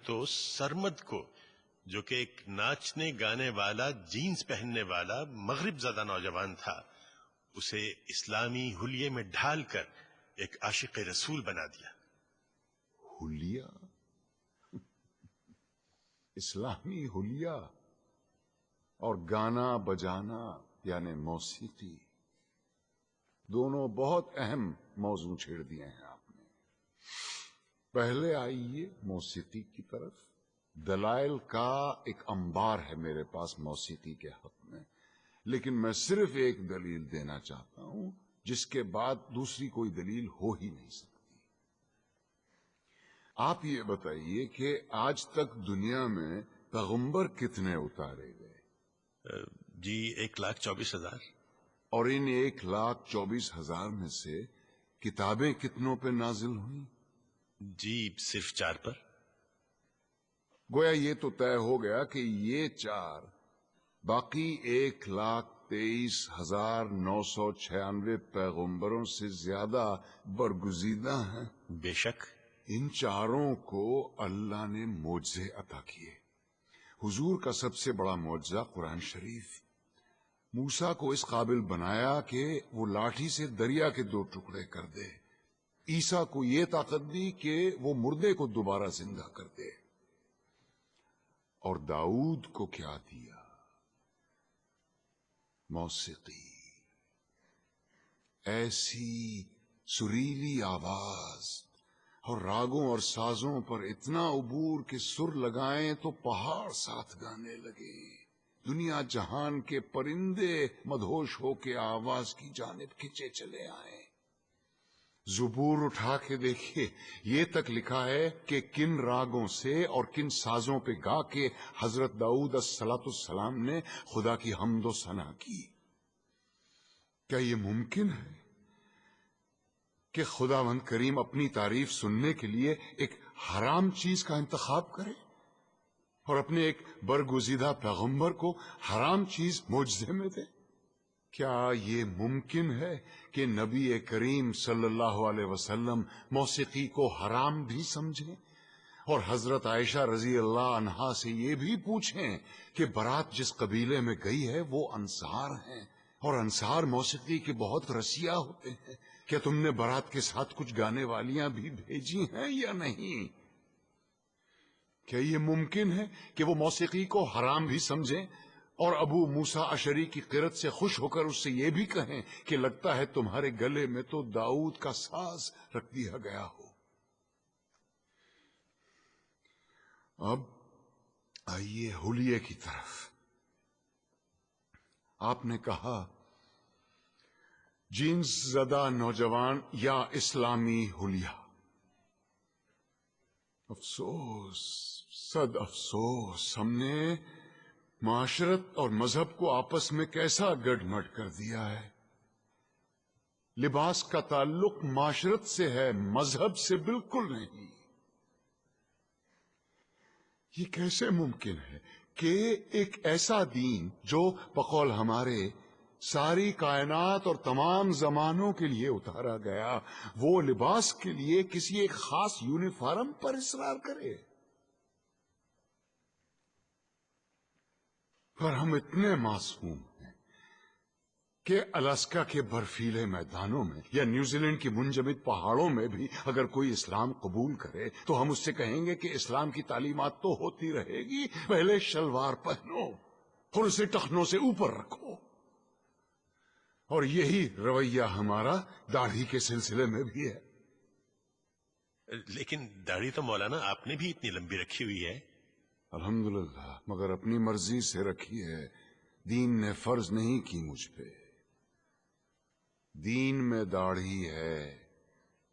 تو سرمد کو، جو کہ ایک ناچنے گانے والا، جینز پہننے والا مغرب زدہ نوجوان تھا، اسے اسلامی حلیے میں ڈھال کر ایک عاشق رسول بنا دیا۔ حلیہ؟ اسلامی حلیہ اور گانا بجانا یعنی موسیقی، دونوں بہت اہم موضوع چھیڑ دیے ہیں آپ نے۔ پہلے آئیے موسیقی کی طرف۔ دلائل کا ایک انبار ہے میرے پاس موسیقی کے حق میں، لیکن میں صرف ایک دلیل دینا چاہتا ہوں جس کے بعد دوسری کوئی دلیل ہو ہی نہیں سکتی۔ آپ یہ بتائیے کہ آج تک دنیا میں پیغمبر کتنے اتارے گئے؟ جی 1,24,000۔ اور ان 1,24,000 میں سے کتابیں کتنوں پہ نازل ہوئیں؟ جی صرف 4 پر۔ گویا یہ تو طے ہو گیا کہ یہ 4 باقی 1,23,996 پیغمبروں سے زیادہ برگزیدہ ہیں۔ بے شک۔ ان 4 کو اللہ نے معجزے عطا کیے۔ حضور کا سب سے بڑا معجزہ قرآن شریف، موسیٰ کو اس قابل بنایا کہ وہ لاٹھی سے دریا کے 2 ٹکڑے کر دے، عیسیٰ کو یہ طاقت دی کہ وہ مردے کو دوبارہ زندہ کر دے، اور داؤد کو کیا دیا؟ موسیقی، ایسی سریلی آواز اور راگوں اور سازوں پر اتنا عبور کہ سر لگائیں تو پہاڑ ساتھ گانے لگے، دنیا جہان کے پرندے مدہوش ہو کے آواز کی جانب کھنچے چلے آئیں۔ زبور اٹھا کے دیکھیے، یہ تک لکھا ہے کہ کن راگوں سے اور کن سازوں پہ گا کے حضرت داؤد السلام نے خدا کی حمد و ثنا کی۔ کیا یہ ممکن ہے کہ خداوند کریم اپنی تعریف سننے کے لیے ایک حرام چیز کا انتخاب کرے اور اپنے ایک برگزیدہ پیغمبر کو حرام چیز معجزے میں دے؟ کیا یہ ممکن ہے کہ نبی کریم صلی اللہ علیہ وسلم موسیقی کو حرام بھی سمجھیں اور حضرت عائشہ رضی اللہ عنہا سے یہ بھی پوچھیں کہ برات جس قبیلے میں گئی ہے وہ انصار ہیں اور انصار موسیقی کے بہت رسیا ہوتے ہیں، کیا تم نے برات کے ساتھ کچھ گانے والیاں بھی بھیجی ہیں یا نہیں؟ کیا یہ ممکن ہے کہ وہ موسیقی کو حرام بھی سمجھیں اور ابو موسیٰ اشعری کی قرت سے خوش ہو کر اس سے یہ بھی کہیں کہ لگتا ہے تمہارے گلے میں تو داؤد کا ساز رکھ دیا گیا ہو؟ اب آئیے حلیے کی طرف۔ آپ نے کہا جینز زدہ نوجوان یا اسلامی حلیہ۔ افسوس، صد افسوس، ہم نے معاشرت اور مذہب کو آپس میں کیسا گڈ مڈ کر دیا ہے۔ لباس کا تعلق معاشرت سے ہے، مذہب سے بالکل نہیں۔ یہ کیسے ممکن ہے کہ ایک ایسا دین جو بقول ہمارے ساری کائنات اور تمام زمانوں کے لیے اتارا گیا، وہ لباس کے لیے کسی ایک خاص یونیفارم پر اصرار کرے؟ پر ہم اتنے معصوم ہیں کہ الاسکا کے برفیلے میدانوں میں یا نیوزی لینڈ کی منجمد پہاڑوں میں بھی اگر کوئی اسلام قبول کرے تو ہم اس سے کہیں گے کہ اسلام کی تعلیمات تو ہوتی رہے گی، پہلے شلوار پہنو اور اسے ٹخنوں سے اوپر رکھو۔ اور یہی رویہ ہمارا داڑھی کے سلسلے میں بھی ہے۔ لیکن داڑھی تو مولانا آپ نے بھی اتنی لمبی رکھی ہوئی ہے۔ الحمدللہ، مگر اپنی مرضی سے رکھی ہے، دین نے فرض نہیں کی مجھ پہ۔ دین میں داڑھی ہے،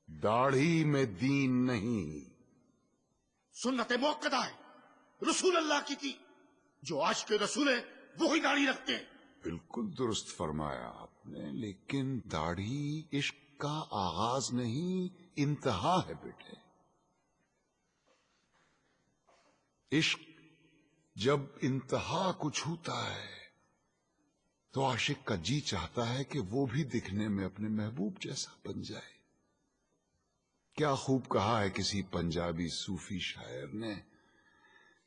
داڑھی میں دین نہیں۔ سنت موقدہ ہے، رسول اللہ کی تھی، جو عاشق رسول ہے وہی داڑھی رکھتے ہیں۔ بالکل درست فرمایا آپ نے، لیکن داڑھی عشق کا آغاز نہیں، انتہا ہے بیٹے۔ عشق جب انتہا کو چھوتا ہے تو عاشق کا جی چاہتا ہے کہ وہ بھی دکھنے میں اپنے محبوب جیسا بن جائے۔ کیا خوب کہا ہے کسی پنجابی صوفی شاعر نے،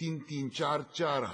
3-3, 4-4